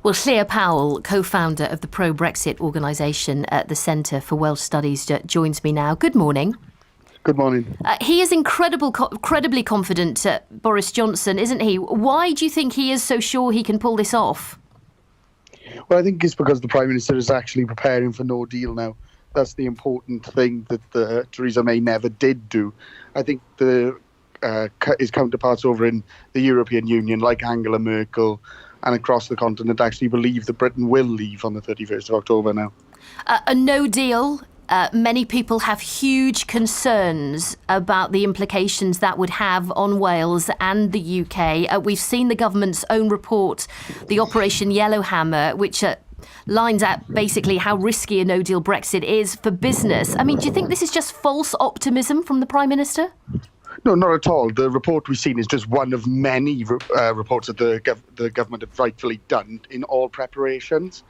Well, Llyr Powell, co-founder of the pro-Brexit organisation at the Centre for Welsh Studies, joins me now. Good morning. Good morning. He is incredibly confident, Boris Johnson, isn't he? Why do you think he is so sure he can pull this off? Well, I think it's because the Prime Minister is actually preparing for no deal now. That's the important thing that Theresa May never did do. I think his counterparts over in the European Union, like Angela Merkel, and across the continent actually believe that Britain will leave on the 31st of October now. A no deal. Many people have huge concerns about the implications that would have on Wales and the UK. We've seen the government's own report, the Operation Yellowhammer, which lines out basically how risky a no-deal Brexit is for business. I mean, do you think this is just false optimism from the Prime Minister? No, not at all. The report we've seen is just one of many reports that the government have rightfully done in all preparations.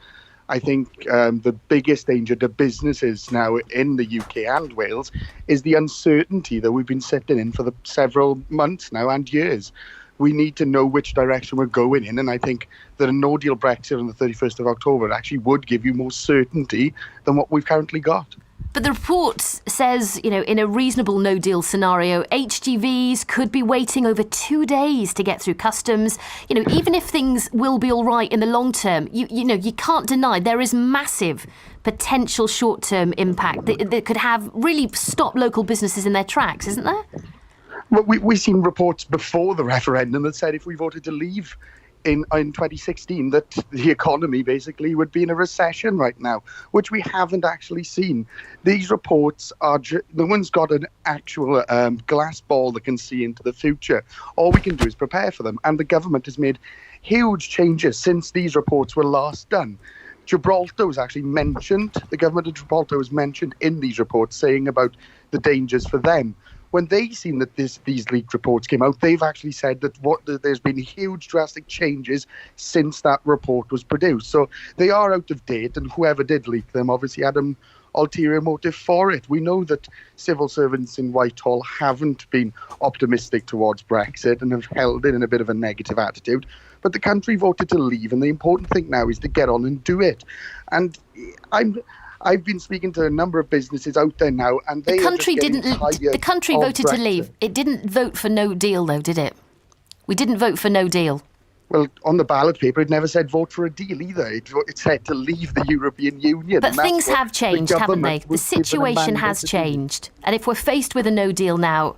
I think the biggest danger to businesses now in the UK and Wales is the uncertainty that we've been sitting in for several months now and years. We need to know which direction we're going in, and I think that a no-deal Brexit on the 31st of October actually would give you more certainty than what we've currently got. But the report says, in a reasonable no-deal scenario, HGVs could be waiting over 2 days to get through customs. Even if things will be all right in the long term, you can't deny there is massive potential short-term impact that could have really stop local businesses in their tracks, isn't there? Well, we've seen reports before the referendum that said if we voted to leave in 2016 that the economy basically would be in a recession right now, which we haven't actually seen. These reports no one's got an actual glass ball that can see into the future. All we can do is prepare for them, and the government has made huge changes since these reports were last done. Gibraltar was actually mentioned. The government of Gibraltar was mentioned in these reports, saying about the dangers for them. When they've seen that these leaked reports came out, they've actually said that there's been huge drastic changes since that report was produced. So they are out of date, and whoever did leak them obviously had an ulterior motive for it. We know that civil servants in Whitehall haven't been optimistic towards Brexit and have held it in a bit of a negative attitude. But the country voted to leave, and the important thing now is to get on and do it. And I've been speaking to a number of businesses out there now, and the country voted to leave. It didn't vote for no deal, though, did it? We didn't vote for no deal. Well, on the ballot paper, it never said vote for a deal either. It said to leave the European Union. But things have changed, haven't they? The situation has changed. And if we're faced with a no deal now,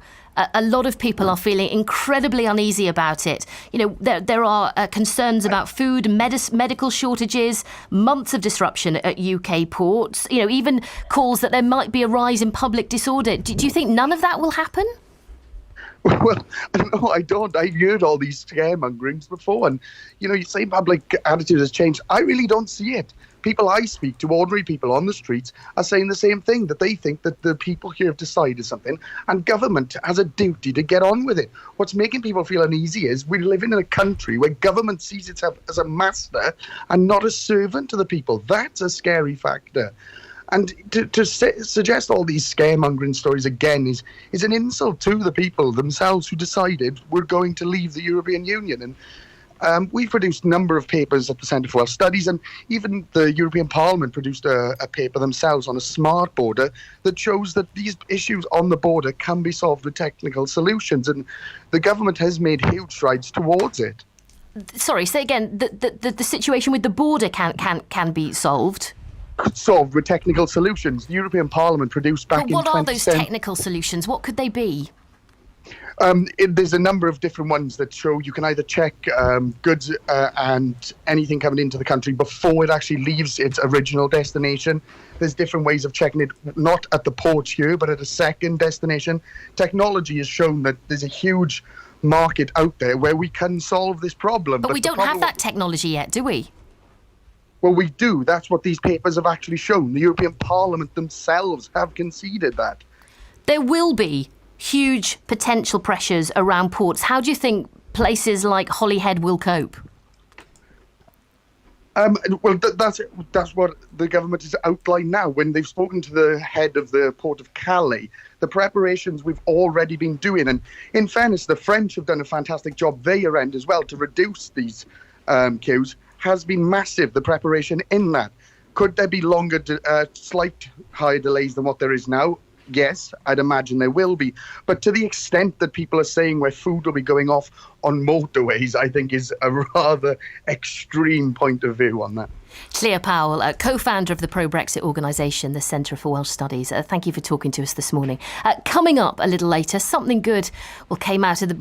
a lot of people are feeling incredibly uneasy about it. There are concerns about food, medical shortages, months of disruption at UK ports, even calls that there might be a rise in public disorder. Do you think none of that will happen? Well, no, I don't. I've heard all these scaremongerings before, and you say public attitude has changed. I really don't see it. People I speak to, ordinary people on the streets, are saying the same thing, that they think that the people here have decided something and government has a duty to get on with it. What's making people feel uneasy is we're living in a country where government sees itself as a master and not a servant to the people. That's a scary factor. And to suggest all these scaremongering stories again is an insult to the people themselves who decided we're going to leave the European Union. And we've produced a number of papers at the Centre for Welsh Studies, and even the European Parliament produced a paper themselves on a smart border that shows that these issues on the border can be solved with technical solutions, and the government has made huge strides towards it. Sorry, say again, the situation with the border can be solved? Solved with technical solutions. The European Parliament produced back in 2010. What are those technical solutions? What could they be? There's a number of different ones that show you can either check goods and anything coming into the country before it actually leaves its original destination. There's different ways of checking it, not at the port here, but at a second destination. Technology has shown that there's a huge market out there where we can solve this problem. But we don't have that technology yet, do we? Well, we do. That's what these papers have actually shown. The European Parliament themselves have conceded that. There will be huge potential pressures around ports. How do you think places like Holyhead will cope? Well, that's what the government has outlined now. When they've spoken to the head of the port of Calais, the preparations we've already been doing. And in fairness, the French have done a fantastic job their end as well to reduce these queues. has been massive, the preparation in that. Could there be slight higher delays than what there is now? Yes, I'd imagine there will be. But to the extent that people are saying where food will be going off on motorways, I think is a rather extreme point of view on that. Llyr Powell, co-founder of the pro-Brexit organisation, the Centre for Welsh Studies. Thank you for talking to us this morning. Coming up a little later, something good came out of the